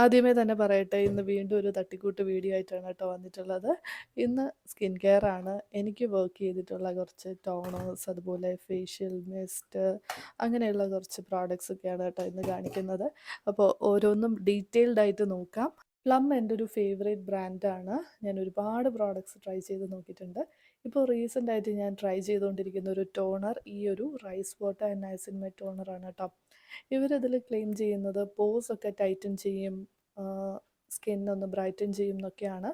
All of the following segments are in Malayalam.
ആദ്യമേ തന്നെ പറയട്ടെ, ഇന്ന് വീണ്ടും ഒരു തട്ടിക്കൂട്ട് വീഡിയോ ആയിട്ടാണ് കേട്ടോ വന്നിട്ടുള്ളത്. ഇന്ന് സ്കിൻ കെയർ ആണ്. എനിക്ക് വർക്ക് ചെയ്തിട്ടുള്ള കുറച്ച് ടോണേഴ്സ്, അതുപോലെ ഫേഷ്യൽ മിസ്റ്റ്, അങ്ങനെയുള്ള കുറച്ച് പ്രോഡക്ട്സ് ഒക്കെയാണ് കേട്ടോ ഇന്ന് കാണിക്കുന്നത്. അപ്പോൾ ഓരോന്നും ഡീറ്റെയിൽഡ് ആയിട്ട് നോക്കാം. പ്ലം എൻ്റെ ഒരു ഫേവറേറ്റ് ബ്രാൻഡാണ്. ഞാൻ ഒരുപാട് പ്രോഡക്ട്സ് ട്രൈ ചെയ്ത് നോക്കിയിട്ടുണ്ട്. ഇപ്പോൾ റീസെൻ്റ് ആയിട്ട് ഞാൻ ട്രൈ ചെയ്തുകൊണ്ടിരിക്കുന്ന ഒരു ടോണർ ഈ ഒരു റൈസ് വാട്ടർ ആൻഡ് നൈസിൻമൈഡ് ടോണറാണ് കേട്ടോ. ഇവരിതിൽ ക്ലെയിം ചെയ്യുന്നത് പോസ് ഒക്കെ ടൈറ്റൻ ചെയ്യും, സ്കിന്നൊന്ന് ബ്രൈറ്റൻ ചെയ്യും എന്നൊക്കെയാണ്.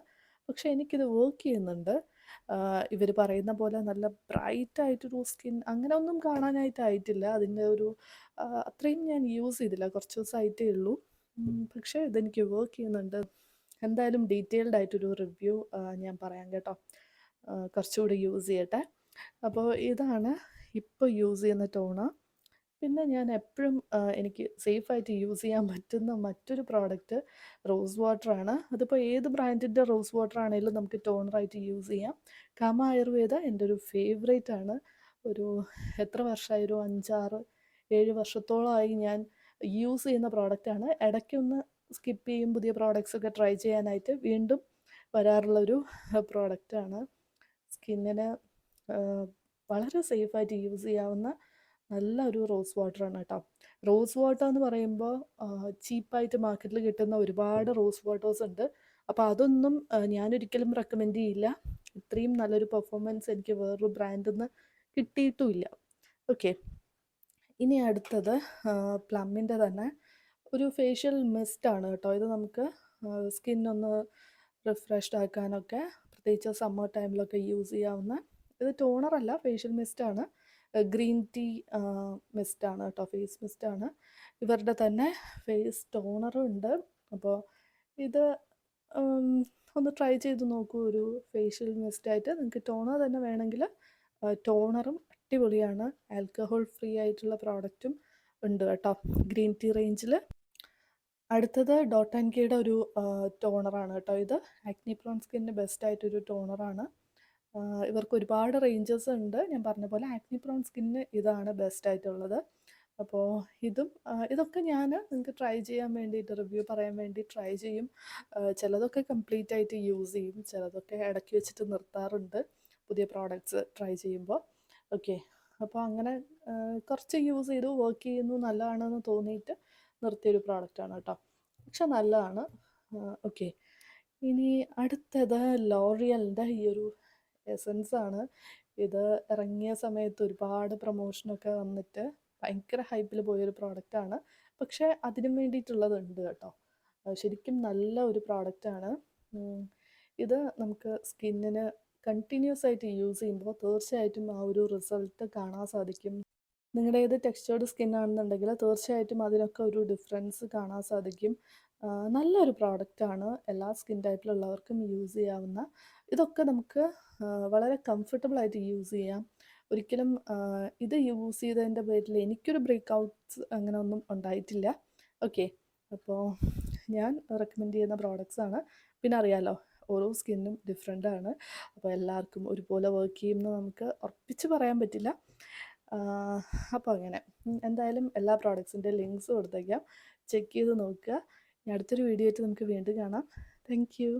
പക്ഷേ എനിക്കിത് വർക്ക് ചെയ്യുന്നുണ്ട്. ഇവർ പറയുന്ന പോലെ നല്ല ബ്രൈറ്റ് ആയിട്ടൊരു സ്കിൻ അങ്ങനെ ഒന്നും കാണാനായിട്ടായിട്ടില്ല. അതിൻ്റെ ഒരു അത്രയും ഞാൻ യൂസ് ചെയ്തില്ല, കുറച്ച് ദിവസമായിട്ടേ ഉള്ളൂ. പക്ഷേ ഇതെനിക്ക് വർക്ക് ചെയ്യുന്നുണ്ട്. എന്തായാലും ഡീറ്റെയിൽഡ് ആയിട്ടൊരു റിവ്യൂ ഞാൻ പറയാം കേട്ടോ. കുറച്ചുകൂടി യൂസ് ചെയ്യട്ടെ. അപ്പോൾ ഇതാണ് ഇപ്പോൾ യൂസ് ചെയ്യുന്ന ടോണർ. പിന്നെ ഞാൻ എപ്പോഴും എനിക്ക് സേഫായിട്ട് യൂസ് ചെയ്യാൻ പറ്റുന്ന മറ്റൊരു പ്രോഡക്റ്റ് റോസ് വാട്ടറാണ്. അതിപ്പോൾ ഏത് ബ്രാൻഡിൻ്റെ റോസ് വാട്ടർ ആണെങ്കിലും നമുക്ക് ടോണറായിട്ട് യൂസ് ചെയ്യാം. കാമ ആയുർവേദ എൻ്റെ ഒരു ഫേവറേറ്റ് ആണ്. ഒരു എത്ര വർഷമായി, ഒരു 5-6-7 വർഷത്തോളമായി ഞാൻ യൂസ് ചെയ്യുന്ന പ്രോഡക്റ്റാണ്. ഇടയ്ക്കൊന്ന് സ്കിപ്പ് ചെയ്യും, പുതിയ പ്രോഡക്റ്റ്സ് ഒക്കെ ട്രൈ ചെയ്യാനായിട്ട് വീണ്ടും വരാറുള്ളൊരു പ്രോഡക്റ്റാണ്. സ്കിന്നിന് വളരെ സേഫായിട്ട് യൂസ് ചെയ്യാവുന്ന നല്ലൊരു റോസ് വാട്ടറാണ് കേട്ടോ. റോസ് വാട്ടർ എന്ന് പറയുമ്പോൾ ചീപ്പായിട്ട് മാർക്കറ്റിൽ കിട്ടുന്ന ഒരുപാട് റോസ് വാട്ടേഴ്സ് ഉണ്ട്. അപ്പോൾ അതൊന്നും ഞാനൊരിക്കലും റെക്കമെൻഡ് ചെയ്യില്ല. ഇത്രയും നല്ലൊരു പെർഫോമൻസ് എനിക്ക് വേറൊരു ബ്രാൻഡിൽ നിന്ന് കിട്ടിയിട്ടുമില്ല. ഓക്കെ, ഇനി അടുത്തത് പ്ലമ്മിൻ്റെ തന്നെ ഒരു ഫേഷ്യൽ മിസ്റ്റാണ് കേട്ടോ. ഇത് നമുക്ക് സ്കിന്നൊന്ന് റിഫ്രഷ്ഡ് ആക്കാനൊക്കെ, പ്രത്യേകിച്ച് സമ്മർ ടൈമിലൊക്കെ യൂസ് ചെയ്യാവുന്ന, ഇത് ടോണറല്ല, ഫേഷ്യൽ മിസ്റ്റാണ്. ഗ്രീൻ ടീ മിസ്റ്റാണ് കേട്ടോ, ഫേസ് മിസ്റ്റാണ്. ഇവരുടെ തന്നെ ഫേസ് ടോണറും ഉണ്ട്. അപ്പോൾ ഇത് ഒന്ന് ട്രൈ ചെയ്ത് നോക്കൂ. ഒരു ഫേഷ്യൽ മിസ്റ്റായിട്ട് നിങ്ങൾക്ക് ടോണർ തന്നെ വേണമെങ്കിൽ ടോണറും അടിപൊളിയാണ്. ആൽക്കഹോൾ ഫ്രീ ആയിട്ടുള്ള പ്രോഡക്റ്റും ഉണ്ട് കേട്ടോ ഗ്രീൻ ടീ റേഞ്ചിൽ. അടുത്തത് ഡോട്ട് ആൻഡ് കെയുടെ ഒരു ടോണറാണ് കേട്ടോ. ഇത് ആക്നി പ്രോൺ സ്കിന്നിന് ബെസ്റ്റ് ആയിട്ടൊരു ടോണറാണ്. ഇവർക്ക് ഒരുപാട് റേഞ്ചസ് ഉണ്ട്. ഞാൻ പറഞ്ഞ പോലെ ആക്നി പ്രോൺ സ്കിന്നിന് ഇതാണ് ബെസ്റ്റ് ആയിട്ടുള്ളത്. അപ്പോൾ ഇതൊക്കെ ഞാൻ നിങ്ങൾക്ക് ട്രൈ ചെയ്യാൻ വേണ്ടിയിട്ട്, റിവ്യൂ പറയാൻ വേണ്ടി ട്രൈ ചെയ്യും. ചിലതൊക്കെ കംപ്ലീറ്റ് ആയിട്ട് യൂസ് ചെയ്യും, ചിലതൊക്കെ ഇടയ്ക്ക് വെച്ചിട്ട് നിർത്താറുണ്ട് പുതിയ പ്രോഡക്റ്റ്സ് ട്രൈ ചെയ്യുമ്പോൾ. ഓക്കെ, അപ്പോൾ അങ്ങനെ കുറച്ച് യൂസ് ചെയ്തു, വർക്ക് ചെയ്യുന്നു, നല്ലതാണെന്ന് തോന്നിയിട്ട് നിർത്തിയൊരു പ്രോഡക്റ്റാണ് കേട്ടോ. പക്ഷെ നല്ലതാണ്. ഓക്കെ, ഇനി അടുത്തത് ലോറിയലിൻ്റെ ഈ ഒരു എസൻസ് ആണ്. ഇത് ഇറങ്ങിയ സമയത്ത് ഒരുപാട് പ്രൊമോഷനൊക്കെ വന്നിട്ട് ഭയങ്കര ഹൈപ്പിൽ പോയൊരു പ്രോഡക്റ്റാണ്. പക്ഷേ അതിനും വേണ്ടിയിട്ടുള്ളതുണ്ട് കേട്ടോ. ശരിക്കും നല്ല ഒരു പ്രോഡക്റ്റാണ്. ഇത് നമുക്ക് സ്കിന്നിന് കണ്ടിന്യൂസ് ആയിട്ട് യൂസ് ചെയ്യുമ്പോൾ തീർച്ചയായിട്ടും ആ ഒരു റിസൾട്ട് കാണാൻ സാധിക്കും. നിങ്ങളുടെ ഏത് ടെക്സ്ചേർഡ് സ്കിന്നാണെന്നുണ്ടെങ്കിൽ തീർച്ചയായിട്ടും അതിനൊക്കെ ഒരു ഡിഫറൻസ് കാണാൻ സാധിക്കും. നല്ലൊരു പ്രോഡക്റ്റാണ്, എല്ലാ സ്കിൻ ടൈപ്പിലുള്ളവർക്കും യൂസ് ചെയ്യാവുന്ന. ഇതൊക്കെ നമുക്ക് വളരെ കംഫർട്ടബിളായിട്ട് യൂസ് ചെയ്യാം. ഒരിക്കലും ഇത് യൂസ് ചെയ്തതിൻ്റെ പേരിൽ എനിക്കൊരു ബ്രേക്ക് ഔട്ട്സ് അങ്ങനെ ഒന്നും ഉണ്ടായിട്ടില്ല. ഓക്കെ, അപ്പോൾ ഞാൻ റെക്കമെൻഡ് ചെയ്യുന്ന പ്രോഡക്റ്റ്സാണ്. പിന്നെ അറിയാലോ, ഓരോ സ്കിന്നും ഡിഫറെൻ്റ് ആണ്. അപ്പോൾ എല്ലാവർക്കും ഒരുപോലെ വർക്ക് ചെയ്യുമെന്ന് നമുക്ക് ഉറപ്പിച്ച് പറയാൻ പറ്റില്ല. അപ്പോൾ അങ്ങനെ എന്തായാലും എല്ലാ പ്രോഡക്ട്സിൻ്റെ ലിങ്ക്സ് കൊടുത്തേക്കാം, ചെക്ക് ചെയ്ത് നോക്കുക. ഇനി അടുത്തൊരു വീഡിയോ ആയിട്ട് നമുക്ക് വീണ്ടും കാണാം. Thank you.